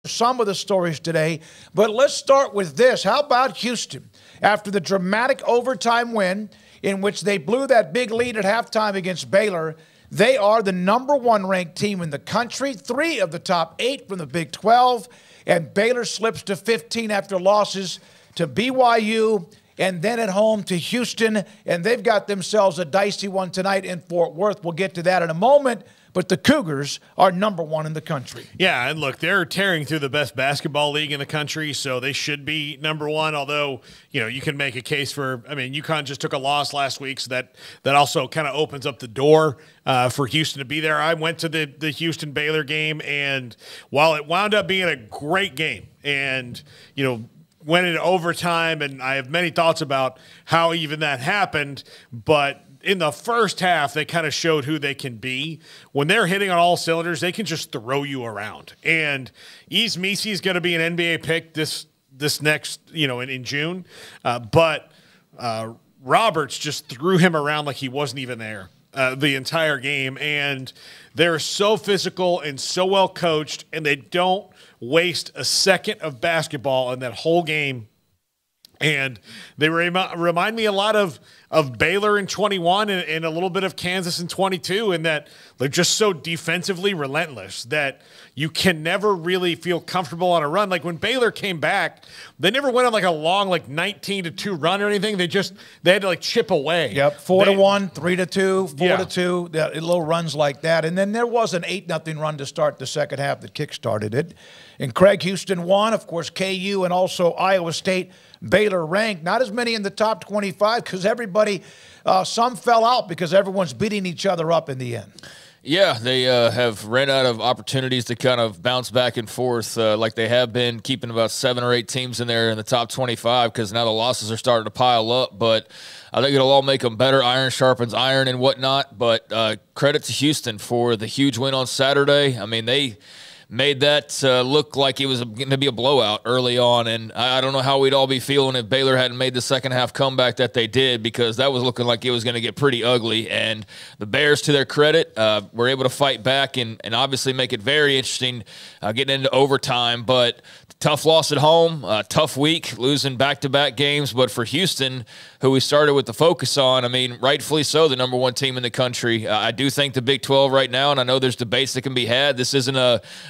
some of the stories today, but let's start with this. How about Houston? After the dramatic overtime win in which they blew that big lead at halftime against Baylor, they are the #1 ranked team in the country, 3 of the top 8 from the Big 12, and Baylor slips to 15 after losses to BYU and then at home to Houston, and they've got themselves a dicey one tonight in Fort Worth. We'll get to that in a moment. But the Cougars are #1 in the country. Yeah, and look, they're tearing through the best basketball league in the country, so they should be #1, although, you can make a case for, UConn just took a loss last week, so that also kind of opens up the door for Houston to be there. I went to the Houston-Baylor game, and while it wound up being a great game and, went into overtime, and I have many thoughts about how even that happened, but in the first half, they kind of showed who they can be. When they're hitting on all cylinders, they can just throw you around. And Yves Missi is going to be an NBA pick this next, in June. But Roberts just threw him around like he wasn't even there the entire game. And they're so physical and so well coached, and they don't waste a second of basketball in that whole game. And they remind me a lot of Baylor in 21 and a little bit of Kansas in 22, in that they're just so defensively relentless that you can never really feel comfortable on a run. Like when Baylor came back, they never went on like a long 19-2 run or anything. They had to chip away. Yep, 4-1, 3-2, 4-2, little runs like that. And then there was an 8-0 run to start the second half that kick-started it. And Craig, Houston won. Of course, KU and also Iowa State, Baylor ranked. Not as many in the top 25 because everybody, some fell out because everyone's beating each other up in the end. Yeah, they have ran out of opportunities to kind of bounce back and forth like they have been, keeping about 7 or 8 teams in there in the top 25 because now the losses are starting to pile up. But I think it'll all make them better. Iron sharpens iron and whatnot. But credit to Houston for the huge win on Saturday. They made that look like it was going to be a blowout early on, and I don't know how we'd all be feeling if Baylor hadn't made the second half comeback that they did, because that was looking like it was going to get pretty ugly. And the Bears, to their credit, were able to fight back and obviously make it very interesting getting into overtime. But tough loss at home, tough week, losing back-to-back games. But for Houston, who we started with the focus on, rightfully so, the #1 team in the country. I do think the Big 12 right now, and I know there's debates that can be had. This isn't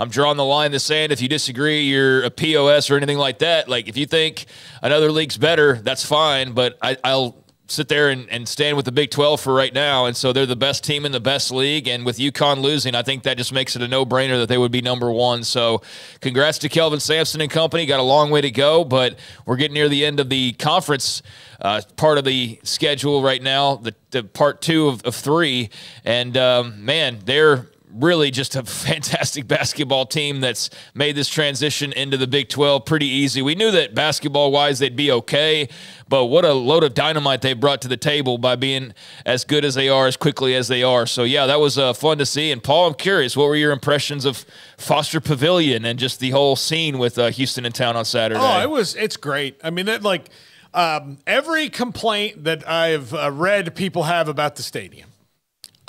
I'm drawing the line in the sand. If you disagree, you're a POS or anything like that. If you think another league's better, that's fine. But I'll sit there and stand with the Big 12 for right now. And so they're the best team in the best league. And with UConn losing, I think that just makes it a no-brainer that they would be #1. So congrats to Kelvin Sampson and company. Got a long way to go, but we're getting near the end of the conference part of the schedule right now, the part 2 of 3. And, man, they're really just a fantastic basketball team that's made this transition into the Big 12 pretty easy. We knew that basketball-wise they'd be okay, but what a load of dynamite they brought to the table by being as good as they are, as quickly as they are. So, yeah, that was fun to see. And, Paul, I'm curious, what were your impressions of Foster Pavilion and just the whole scene with Houston in town on Saturday? Oh, it's great. Every complaint that I've read people have about the stadium,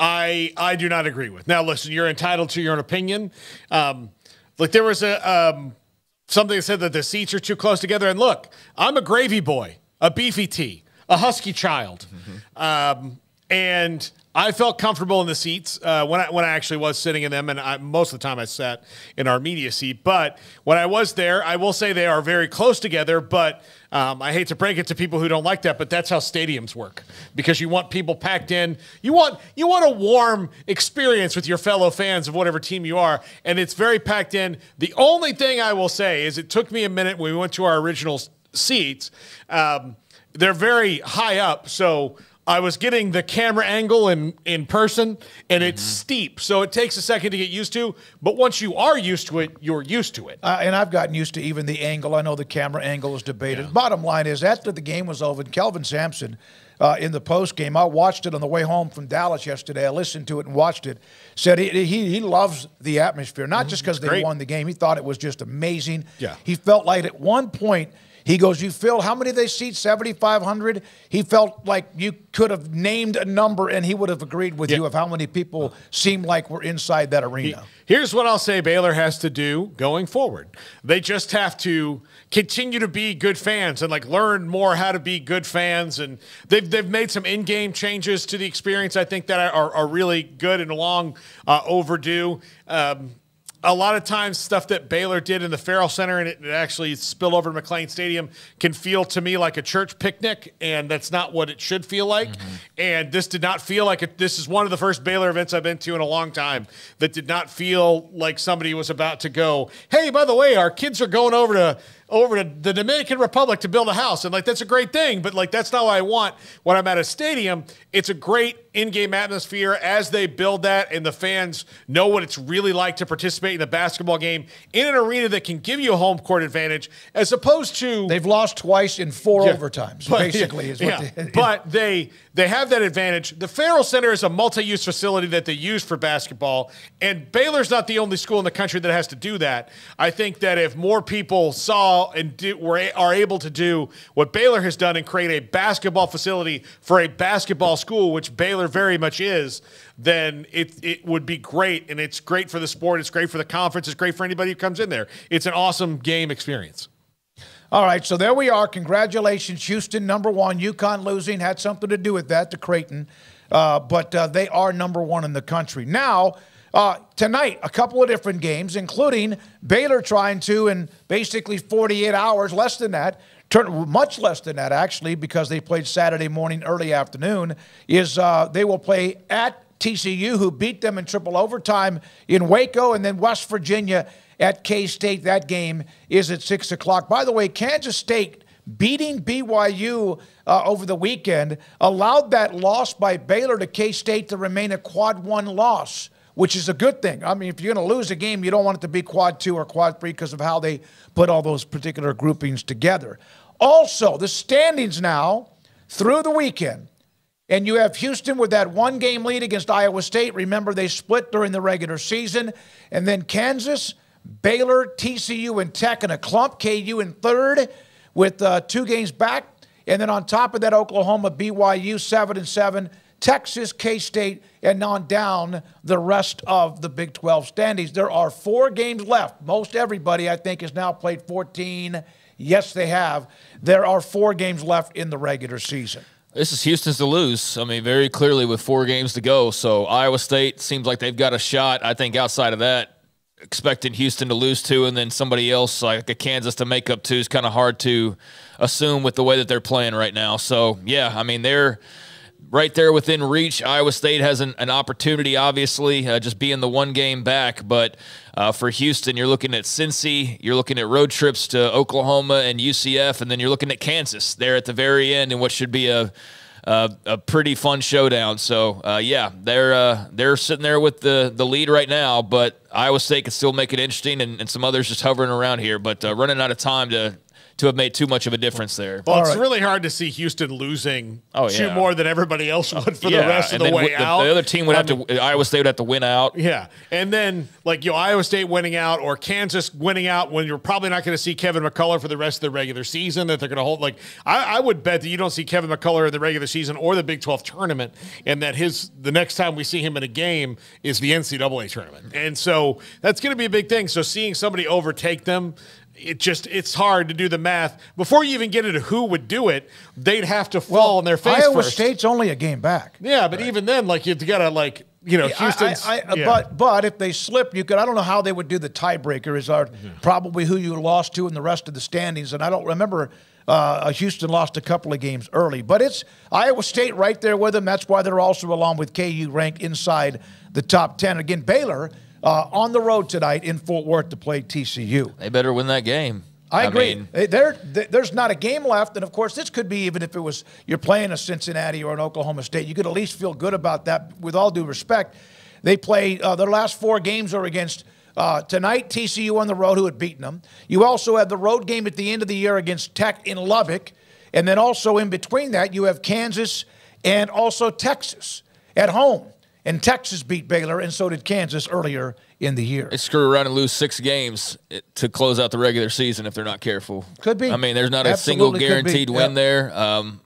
I do not agree with. Now, listen, you're entitled to your own opinion. There was something that said that the seats are too close together. And look, I'm a gravy boy, a beefy tea, a husky child. And I felt comfortable in the seats when I actually was sitting in them, and most of the time I sat in our media seat. But when I was there, I will say they are very close together, but I hate to break it to people who don't like that, but that's how stadiums work, because you want people packed in. You want a warm experience with your fellow fans of whatever team you are, and it's very packed in. The only thing I will say is it took me a minute when we went to our original seats. They're very high up, so I was getting the camera angle in person, and it's steep, so it takes a second to get used to. But once you are used to it, you're used to it. And I've gotten used to even the angle. I know the camera angle is debated. Yeah. Bottom line is, after the game was over, Kelvin Sampson in the post game. I watched it on the way home from Dallas yesterday. I listened to it and watched it. Said he loves the atmosphere, not just because they won the game. He thought it was just amazing. Yeah. He felt like at one point, he goes, you feel how many they seat? 7,500? He felt like you could have named a number and he would have agreed with you of how many people seemed like were inside that arena. Here's what I'll say Baylor has to do going forward. They just have to continue to be good fans and like learn more how to be good fans. And they've made some in-game changes to the experience I think that are really good and long overdue. A lot of times stuff that Baylor did in the Farrell Center and it actually spilled over to McLean Stadium can feel to me like a church picnic, and that's not what it should feel like. And this did not feel like it. This is one of the first Baylor events I've been to in a long time that did not feel like somebody was about to go, hey, by the way, our kids are going over to the Dominican Republic to build a house. And, like, that's a great thing, but, like, that's not what I want when I'm at a stadium. It's a great in-game atmosphere as they build that, and the fans know what it's really like to participate in a basketball game in an arena that can give you a home court advantage as opposed to... They've lost twice in 4 overtimes, basically. Is what but they have that advantage. The Farrell Center is a multi-use facility that they use for basketball, and Baylor's not the only school in the country that has to do that. I think that if more people saw and are able to do what Baylor has done and create a basketball facility for a basketball school, which Baylor very much is, then it would be great. And it's great for the sport. It's great for the conference. It's great for anybody who comes in there. It's an awesome game experience. All right, so there we are. Congratulations, Houston, #1. UConn losing had something to do with that to Creighton, but they are #1 in the country. Now, tonight, a couple of different games, including Baylor trying to, in basically 48 hours, less than that, much less than that, actually, because they played Saturday morning, early afternoon, is they will play at TCU, who beat them in triple overtime in Waco, and then West Virginia at K-State. That game is at 6 o'clock. By the way, Kansas State beating BYU over the weekend allowed that loss by Baylor to K-State to remain a quad 1 loss, which is a good thing. I mean, if you're going to lose a game, you don't want it to be quad 2 or quad 3 because of how they put all those particular groupings together. Also, the standings now through the weekend, and you have Houston with that 1-game lead against Iowa State. Remember, they split during the regular season. And then Kansas, Baylor, TCU, and Tech in a clump. KU in third with 2 games back. And then on top of that, Oklahoma, BYU, 7-7. Texas, K-State, and on down the rest of the Big 12 standings. There are 4 games left. Most everybody, I think, has now played 14. Yes, they have. There are 4 games left in the regular season. This is Houston's to lose. I mean, very clearly with 4 games to go. So Iowa State seems like they've got a shot. I think outside of that, expecting Houston to lose 2 and then somebody else like a Kansas to make up 2 is kind of hard to assume with the way that they're playing right now. So, yeah, I mean, they're right there within reach. Iowa State has an opportunity, obviously, just being the 1 game back. But for Houston, you're looking at Cincy, you're looking at road trips to Oklahoma and UCF, and then you're looking at Kansas there at the very end in what should be a pretty fun showdown. So, yeah, they're sitting there with the lead right now, but Iowa State can still make it interesting, and some others just hovering around here, but running out of time to have made too much of a difference there. Well, it's really hard to see Houston losing 2 more than everybody else would for the rest of the way out. The other team would Iowa State would have to win out. Yeah. And then, like, Iowa State winning out or Kansas winning out when you're probably not going to see Kevin McCullough for the rest of the regular season, that they're going to hold. Like, I would bet that you don't see Kevin McCullough in the regular season or the Big 12 tournament, and that the next time we see him in a game is the NCAA tournament. And so that's going to be a big thing. So seeing somebody overtake them, it's hard to do the math. Before you even get into who would do it, they'd have to fall on their face Iowa first. State's only a game back. Yeah, but even then, like, you've got to, like, Houston's. But if they slip, you could. I don't know how they would do the tiebreaker. Is probably who you lost to in the rest of the standings, and I don't remember. Houston lost a couple of games early, but it's Iowa State right there with them. That's why they're also, along with KU, ranked inside the top 10. Again, Baylor on the road tonight in Fort Worth to play TCU. They better win that game. I agree. There's not a game left, and of course, this could be even if it was you're playing a Cincinnati or an Oklahoma State. You could at least feel good about that. With all due respect, they play their last 4 games are against tonight TCU on the road, who had beaten them. You also had the road game at the end of the year against Tech in Lubbock, And then also in between that, you have Kansas and also Texas at home. And Texas beat Baylor, and so did Kansas earlier in the year. They screw around and lose 6 games to close out the regular season if they're not careful. Could be. I mean, there's not Absolutely a single guaranteed win there.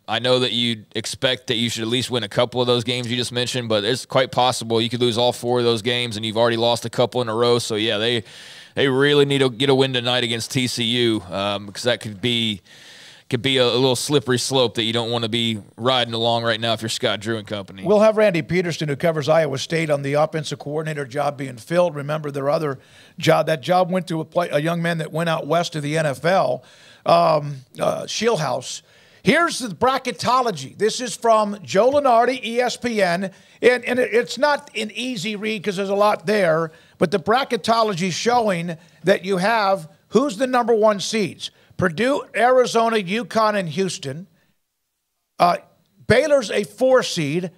I know that you expect that you should at least win a couple of those games you just mentioned, but it's quite possible you could lose all 4 of those games, and you've already lost a couple in a row. So, yeah, they really need to get a win tonight against TCU because that could be a little slippery slope that you don't want to be riding along right now if you're Scott Drew and company. We'll have Randy Peterson, who covers Iowa State, on the offensive coordinator job being filled. Remember, their other job, that job went to a young man that went out west to the NFL, Shieldhouse. Here's the bracketology. This is from Joe Lunardi, ESPN, and it's not an easy read because there's a lot there, but the bracketology showing that you have who's the number 1 seeds. Purdue, Arizona, UConn, and Houston. Baylor's a 4 seed.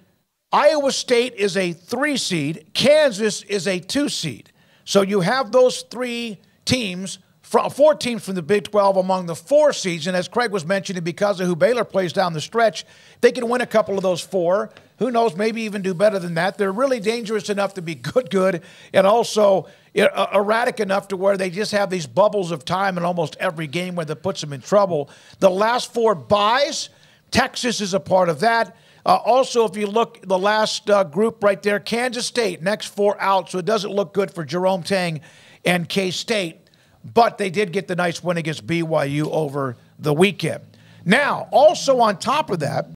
Iowa State is a 3 seed. Kansas is a 2 seed. So you have those 4 teams from the Big 12 among the 4 seeds. And as Craig was mentioning, because of who Baylor plays down the stretch, they can win a couple of those 4. Who knows, maybe even do better than that. They're really dangerous enough to be good, and also erratic enough to where they just have these bubbles of time in almost every game where that puts them in trouble. The last 4 byes, Texas is a part of that. Also, if you look, the last group right there, Kansas State, next 4 out, so it doesn't look good for Jerome Tang and K-State, but they did get the nice win against BYU over the weekend. Now, also on top of that,